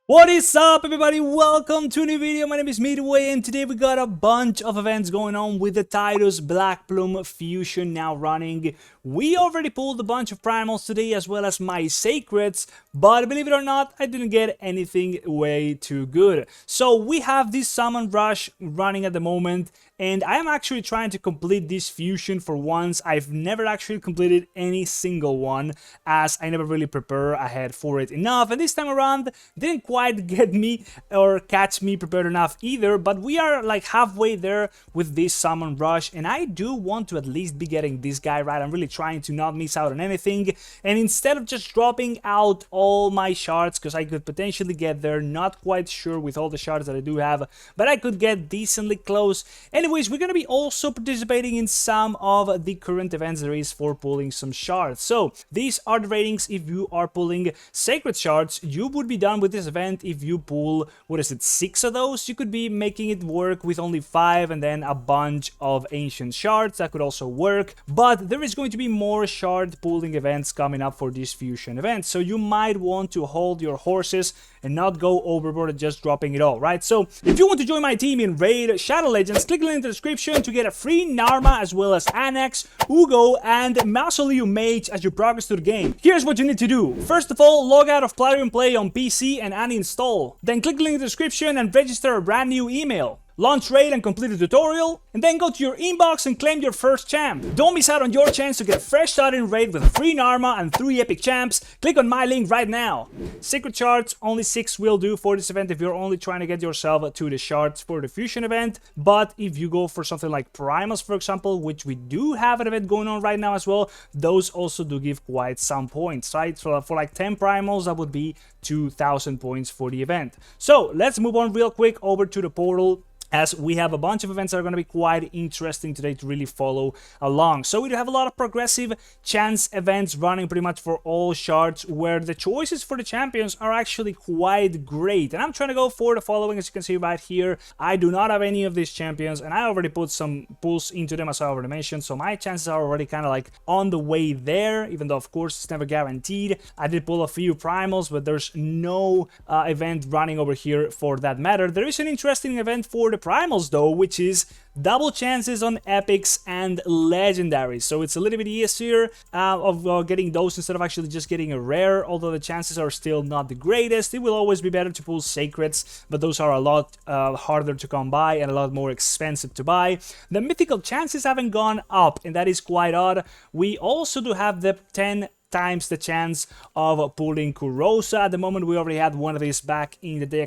What is up, everybody? Welcome to a new video. My name is Midway, and today we got a bunch of events going on with the Tidus Black Plume Fusion now running. We already pulled a bunch of primals today as well as my sacreds, but believe it or not, I didn't get anything way too good. So we have this summon rush running at the moment, and I am actually trying to complete this fusion for once. I've never actually completed any single one, as I never really prepare ahead for it enough, and this time around didn't quite get me or catch me prepared enough either, but we are like halfway there with this summon rush, and I do want to at least be getting this guy right. I'm really trying to not miss out on anything, and instead of just dropping out all my shards, because I could potentially get there, not quite sure with all the shards that I do have, but I could get decently close. Anyways, we're gonna be also participating in some of the current events there is for pulling some shards. So these are the ratings. If you are pulling sacred shards, you would be done with this event if you pull, what is it, 6 of those. You could be making it work with only 5 and then a bunch of ancient shards. That could also work, but there is going to be more shard pulling events coming up for this fusion event, so you might want to hold your horses and not go overboard and just dropping it all, right? So if you want to join my team in Raid Shadow Legends, click the link in the description to get a free Narma as well as Anax, Uugo, and Mausoleum Mage as you progress through the game. Here's what you need to do. First of all, log out of Plarium Play on PC and uninstall. Then click the link in the description and register a brand new email. Launch Raid and complete the tutorial, and then go to your inbox and claim your first champ. Don't miss out on your chance to get a fresh start in Raid with a free Narma and 3 epic champs. Click on my link right now. Secret shards, only 6 will do for this event if you're only trying to get yourself to the shards for the fusion event. But if you go for something like primals, for example, which we do have an event going on right now as well, those also do give quite some points, right? So for like 10 primals, that would be 2,000 points for the event. So let's move on real quick over to the portal, as we have a bunch of events that are going to be quite interesting today to really follow along. So we do have a lot of progressive chance events running pretty much for all shards, where the choices for the champions are actually quite great. And I'm trying to go for the following, as you can see right here. I do not have any of these champions, and I already put some pulls into them, as I already mentioned, so my chances are already kind of like on the way there, even though of course it's never guaranteed. I did pull a few primals, but there's no event running over here for that matter. There is an interesting event for the primals though, which is double chances on epics and legendaries, so it's a little bit easier of getting those instead of actually just getting a rare, although the chances are still not the greatest. It will always be better to pull sacreds, but those are a lot harder to come by and a lot more expensive to buy. The mythical chances haven't gone up, and that is quite odd. We also do have the 10 times the chance of pulling Kurosa. At the moment, we already had one of these back in the day,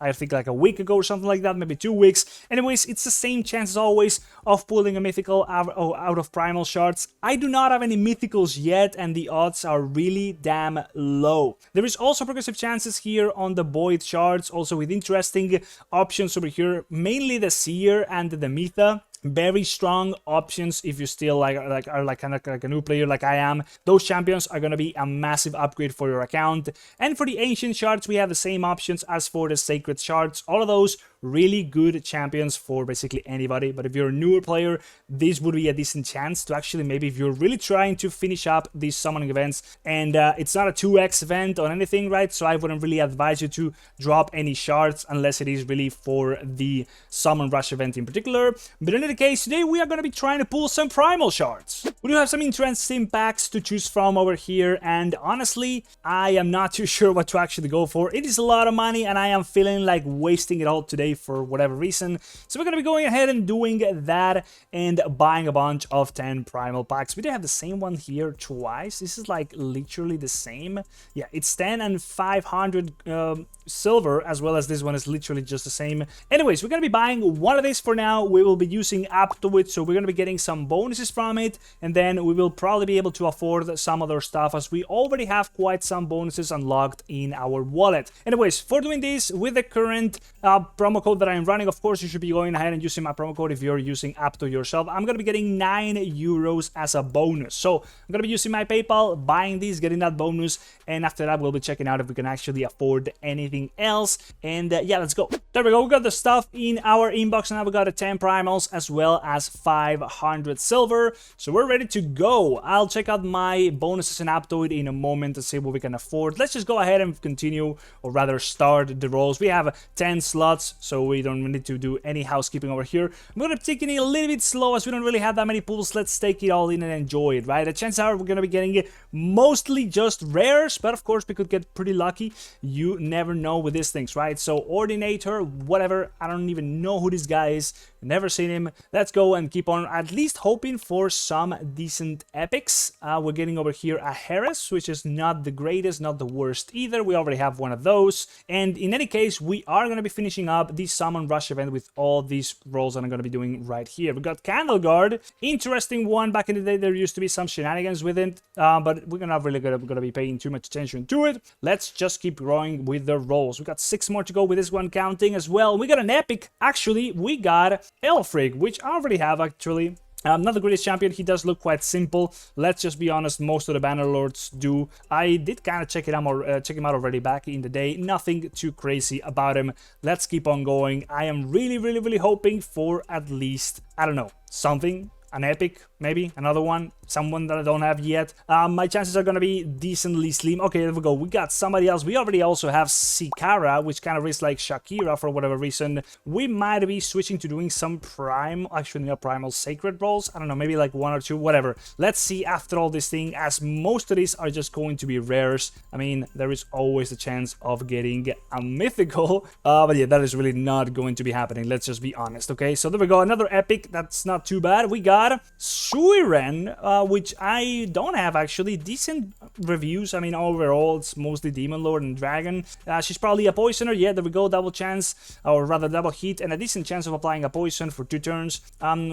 I think like a week ago or something like that, maybe 2 weeks. Anyways, it's the same chance as always of pulling a mythical out of primal shards. I do not have any mythicals yet, and the odds are really damn low. There is also progressive chances here on the void shards, also with interesting options over here, mainly the seer and the Mytha. Very strong options if you still are like kind of like a new player like I am. Those champions are going to be a massive upgrade for your account. And for the ancient shards, we have the same options as for the sacred shards. All of those really good champions for basically anybody, but if you're a newer player, this would be a decent chance to actually, maybe if you're really trying to finish up these summoning events, and it's not a 2x event or anything, right? So I wouldn't really advise you to drop any shards unless it is really for the summon rush event in particular. But in any case, today we are going to be trying to pull some primal shards. We do have some interesting packs to choose from over here, and honestly, I am not too sure what to actually go for. It is a lot of money, and I am feeling like wasting it all today for whatever reason. So we're going to be going ahead and doing that and buying a bunch of 10 primal packs. We do have the same one here twice. This is like literally the same. Yeah, it's 10 and 500 silver, as well as this one is literally just the same. Anyways, we're going to be buying one of these for now. We will be using Aptoide, so we're going to be getting some bonuses from it, and then we will probably be able to afford some other stuff, as we already have quite some bonuses unlocked in our wallet. Anyways, for doing this with the current promo code that I'm running, of course you should be going ahead and using my promo code if you're using Aptoide yourself. I'm going to be getting 9 euros as a bonus, so I'm going to be using my PayPal, buying these, getting that bonus, and after that we'll be checking out if we can actually afford anything anything else. And yeah, let's go. There we go. We got the stuff in our inbox, and now we got a 10 primals as well as 500 silver. So we're ready to go. I'll check out my bonuses and Aptoide in a moment to see what we can afford. Let's just go ahead and continue, or rather start the rolls. We have 10 slots, so we don't need to do any housekeeping over here. I'm gonna take it a little bit slow as we don't really have that many pools. Let's take it all in and enjoy it, right? The chances are we're gonna be getting mostly just rares, but of course we could get pretty lucky. You never know with these things, right? So Ordinator, whatever, I don't even know who this guy is, never seen him. Let's go and keep on at least hoping for some decent epics. We're getting over here a Heres, which is not the greatest, not the worst either. We already have one of those, and in any case we are going to be finishing up the Summon Rush event with all these rolls that I'm going to be doing right here. We got Candle Guard, interesting one. Back in the day there used to be some shenanigans with it, but we're not really going to be paying too much attention to it. Let's just keep growing with the rolls. We got 6 more to go with this one counting as well. We got an epic. Actually, we got Elfrig, which I already have actually. Not the greatest champion, he does look quite simple. Let's just be honest, most of the Banner Lords do. I did kind of check him out already back in the day. Nothing too crazy about him. Let's keep on going. I am really hoping for at least, I don't know, something. An epic, maybe another one, someone that I don't have yet. My chances are gonna be decently slim. Okay, there we go. We got somebody else. We already also have Sikara, which kind of is like Shakira for whatever reason. We might be switching to doing some actually not primal sacred rolls. I don't know, maybe like 1 or 2, whatever. Let's see after all this thing, as most of these are just going to be rares. I mean, there is always a chance of getting a mythical, but yeah, that is really not going to be happening. Let's just be honest. Okay, so there we go. Another epic. That's not too bad. We got Suiren, which I don't have actually. Decent reviews. I mean, overall, it's mostly Demon Lord and Dragon. She's probably a poisoner. Yeah, there we go. Double chance, or rather double hit, and a decent chance of applying a poison for 2 turns.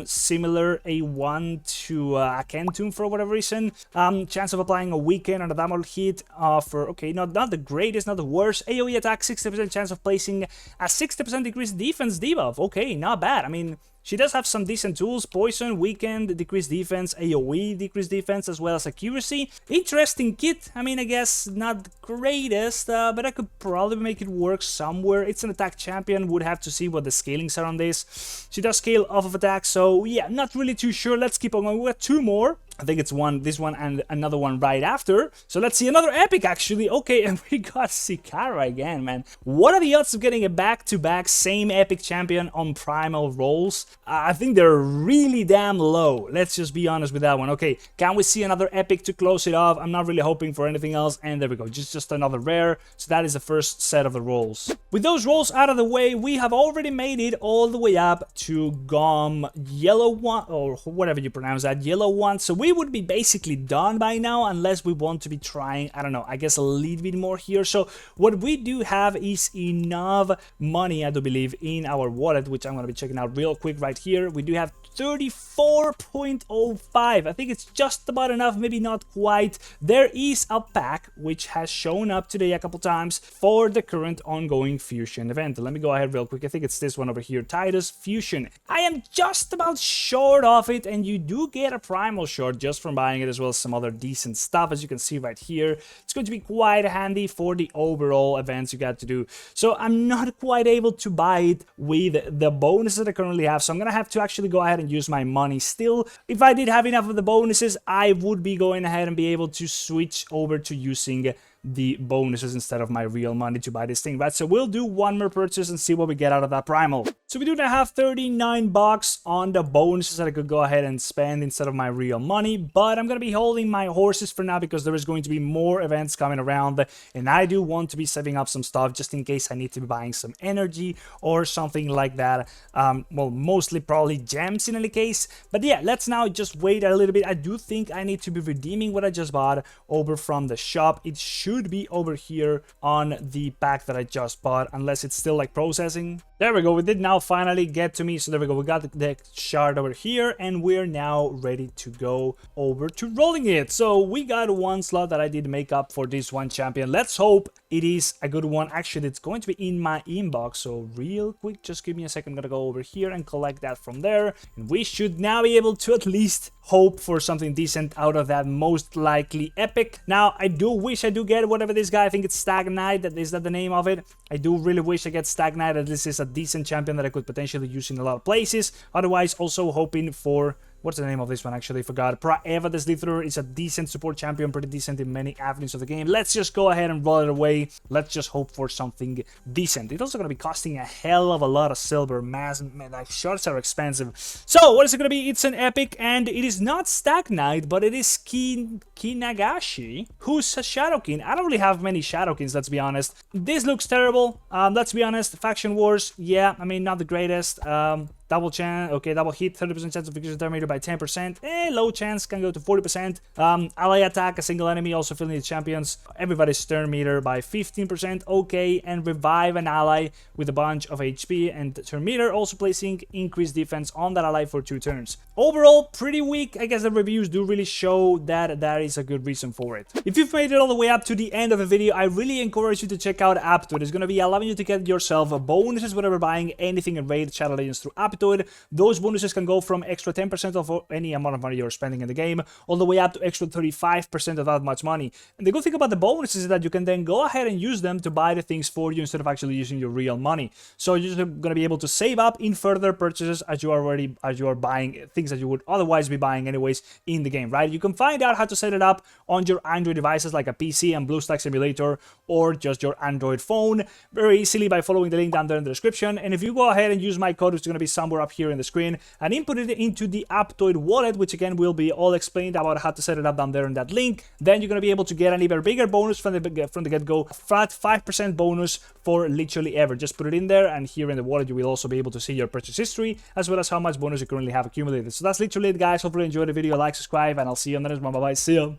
Similar A1 to a Kentum for whatever reason. Chance of applying a weaken and a double hit for, okay, not the greatest, not the worst. AoE attack, 60% chance of placing a 60% decreased defense debuff. Okay, not bad. I mean, she does have some decent tools: poison, weakened, decreased defense, AoE, decreased defense, as well as accuracy. Interesting kit. I mean, I guess not the greatest, but I could probably make it work somewhere. It's an attack champion, would have to see what the scalings are on this. She does scale off of attack, so yeah, not really too sure. Let's keep on going. We got 2 more. I think it's this one and another one right after. So let's see, another epic actually. Okay, and we got Sikara again, man. What are the odds of getting a back-to-back same epic champion on primal rolls? I think they're really damn low. Let's just be honest with that one. Okay, can we see another epic to close it off? I'm not really hoping for anything else, and there we go, just another rare. So that is the first set of the rolls. With those rolls out of the way, we have already made it all the way up to GOM yellow one, or whatever you pronounce that, yellow one. So we would be basically done by now, unless we want to be trying, I don't know, I guess a little bit more here. So what we do have is enough money, I do believe, in our wallet, which I'm going to be checking out real quick right here. We do have 34.05. I think it's just about enough, maybe not quite. There is a pack which has shown up today a couple times for the current ongoing fusion event. Let me go ahead real quick. I think it's this one over here, Titus Fusion. I am just about short of it, and you do get a primal shard just from buying it, as well as some other decent stuff, as you can see right here. It's going to be quite handy for the overall events you got to do. So I'm not quite able to buy it with the bonuses that I currently have, so I'm gonna have to actually go ahead and use my money still. If I did have enough of the bonuses, I would be going ahead and be able to switch over to using the bonuses instead of my real money to buy this thing, right? So we'll do one more purchase and see what we get out of that primal. So we do have 39 bucks on the bonuses that I could go ahead and spend instead of my real money, but I'm gonna be holding my horses for now because there is going to be more events coming around, and I do want to be saving up some stuff just in case I need to be buying some energy or something like that. Well, mostly probably gems in any case, but yeah, let's now just wait a little bit. I do think I need to be redeeming what I just bought over from the shop. It should be over here on the pack that I just bought, unless it's still like processing. There we go, we did now finally get to me. So there we go, we got the shard over here, and we're now ready to go over to rolling it. So we got one slot that I did make up for this one champion. Let's hope it is a good one. Actually, it's going to be in my inbox, so real quick, just give me a second. I'm gonna go over here and collect that from there, and we should now be able to at least hope for something decent out of that, most likely epic. Now, I do wish I do get whatever this guy, I think it's Stag Knight, is that the name of it? I do really wish I get Stag Knight, that this is a decent champion that I could potentially use in a lot of places. Otherwise, also hoping for... what's the name of this one? Actually, I forgot. Eva the Slither is a decent support champion, pretty decent in many avenues of the game. Let's just go ahead and roll it away. Let's just hope for something decent. It's also going to be costing a hell of a lot of silver. Man, like, shards are expensive. So, what is it going to be? It's an epic, and it is not Stag Knight, but it is Kinagashi, who's a Shadow King. I don't really have many Shadow Kings, let's be honest. This looks terrible. Let's be honest. Faction Wars, yeah, I mean, not the greatest. Double chance, okay, double hit, 30% chance of victory meter by 10%. Low chance can go to 40%. Ally attack a single enemy, also filling the champions. Everybody's turn meter by 15%. Okay, and revive an ally with a bunch of HP and turn meter, also placing increased defense on that ally for 2 turns. Overall, pretty weak. I guess the reviews do really show that that is a good reason for it. If you've made it all the way up to the end of the video, I really encourage you to check out Aptoide. It's going to be allowing you to get yourself bonuses whenever buying anything in Raid Shadow Legends through Aptoide. Those bonuses can go from extra 10% of any amount of money you're spending in the game, all the way up to extra 35% of that much money. And the good thing about the bonuses is that you can then go ahead and use them to buy the things for you instead of actually using your real money. So you're just going to be able to save up in further purchases as you are buying things that you would otherwise be buying anyways in the game, right? You can find out how to set it up on your Android devices like a PC and BlueStack Simulator, or just your Android phone very easily by following the link down there in the description. And if you go ahead and use my code, it's going to be somewhere up here in the screen, and input it into the Aptoide wallet, which again will be all explained about how to set it up down there in that link, then you're going to be able to get an even bigger bonus from the get-go, a flat 5% bonus for literally ever. Just put it in there, and here in the wallet you will also be able to see your purchase history as well as how much bonus you currently have accumulated. So that's literally it, guys. Hopefully you enjoyed the video. Like, subscribe, and I'll see you on the next one. Bye bye. See ya.